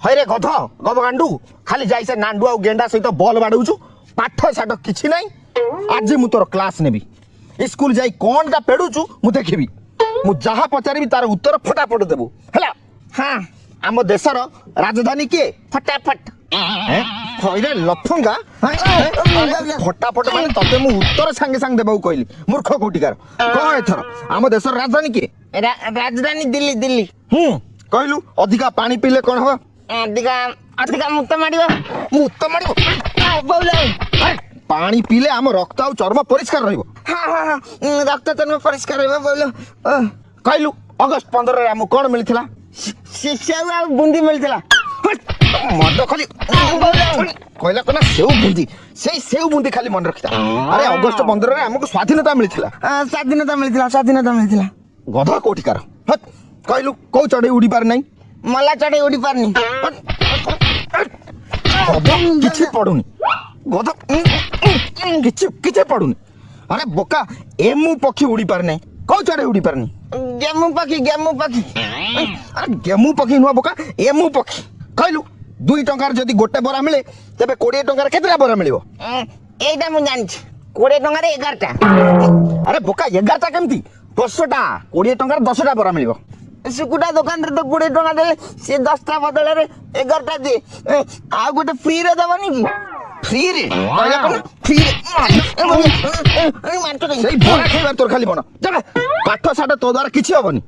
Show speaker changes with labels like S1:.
S1: ହଇରେ ଗଧ ଗବଗାଣ୍ଡୁ ଖାଲି ଯାଇ ସେ ନାଣ୍ଡୁ ଆଉ ଗେଣ୍ଡା ସହିତ ବଲ୍ ବାଡଉଛୁ ପାଠ ସାଠ କିଛି ନାହିଁ। ଆଜି ମୁଁ ତୋର କ୍ଲାସ୍ ନେବି। ସ୍କୁଲ ଯାଇ କଣଟା ପେଡୁଛୁ ମୁଁ ଦେଖିବି। ମୁଁ ଯାହା ପଚାରିବି ତାର ଉତ୍ତର ଫଟାଫଟ ଦେବୁ ହେଲା।
S2: ହଁ
S1: ଆମ ଦେଶର ରାଜଧାନୀ କିଏ?
S2: ଫଟାଫଟ
S1: ହଇରେ ଲଫଙ୍ଗା ଫଟାଫଟ ମାନେ ତତେ ମୁଁ ଉତ୍ତର ସାଙ୍ଗେ ସାଙ୍ଗେ ଦେବାକୁ କହିଲି ମୂର୍ଖ କୋଟିକାର। କହ ଏଥର ଆମ ଦେଶର ରାଜଧାନୀ କିଏ?
S2: ରାଜଧାନୀ ଦିଲ୍ଲୀ ଦିଲ୍ଲୀ।
S1: କହିଲୁ ଅଧିକା ପାଣି ପିଇଲେ କଣ ହବ?
S2: ଅଧିକା ଅଧିକା ମୁତ ମାଡ଼ିବ।
S1: ମୁତ ମାଡ଼ିବ? ପାଣି ପିଇଲେ ଆମ ରକ୍ତ ଆଉ ଚର୍ମ ପରିଷ୍କାର ରହିବ।
S2: ରକ୍ତ ଚର୍ମ ପରିଷ୍କାର ରହିବ ବୋଇଲ।
S1: କହିଲୁ ଅଗଷ୍ଟ 15ରେ ଆମକୁ କଣ ମିଳିଥିଲା?
S2: ସେଉ ଆଉ ବୁନ୍ଦି ମିଳିଥିଲା।
S1: ମଦ ଖାଲି କହିଲା କହିଲା ସେଉ ବୁନ୍ଦି। ସେଇ ସେଉ ବୁନ୍ଦି ଖାଲି ମନେ ରଖିଥା। ଆରେ ଅଗଷ୍ଟ 15ରେ ଆମକୁ ସ୍ୱାଧୀନତା ମିଳିଥିଲା।
S2: ସ୍ୱାଧୀନତା ମିଳିଥିଲା ସ୍ୱାଧୀନତା ମିଳିଥିଲା।
S1: ଗଧ କୋଠିକାର। କହିଲୁ କୋଉ ଚଢେଇ ଉଡି ପାରେ ନାହିଁ?
S2: ମଲା ଚଢେଇ ଉଡି ପାରୁନି।
S1: ଗଧ କିଛି ପଡୁନି। ଗଧ କିଛି କିଛି ପଡୁନି। ଆରେ ବୋକା ଏମୁ ପକ୍ଷୀ ଉଡି ପାରେ ନାହିଁ। କୋଉ ଚଢେଇ ଉଡି ପାରେନି?
S2: ଗେମୁ ପାଖି ଗେମୁ ପାଖି।
S1: ଆରେ ଗେମୁ ପକ୍ଷୀ ନୁହଁ ବୋକା ଏମୁ ପକ୍ଷୀ। କହିଲୁ 2 ଟଙ୍କାରେ ଯଦି ଗୋଟେ ବରା ମିଳେ ତେବେ 20 ଟଙ୍କାରେ କେତେଟା ବରା ମିଳିବ?
S2: ଏଇଟା ମୁଁ ଜାଣିଛି 20 ଟଙ୍କାରେ 11ଟା।
S1: ଆରେ ବୋକା 11ଟା କେମିତି? 10ଟା। 20 ଟଙ୍କାରେ 10ଟା ବରା ମିଳିବ।
S2: ସୁକୁଟା ଦୋକାନରେ ତ 20 ଟଙ୍କା ଦେଲେ ସେ 10ଟା ବଦଳରେ 11ଟା ଦିଏ। ଆଉ ଗୋଟେ ଫ୍ରିରେ ଦେବନି କି?
S1: ଫ୍ରିରେ? ଫ୍ରିରେ ସେଇ ବରା ଖାଇବାର ତୋର ଖାଲି ମନ। ପାଠ ସାଠ ତୋ ଦ୍ୱାରା କିଛି ହବନି।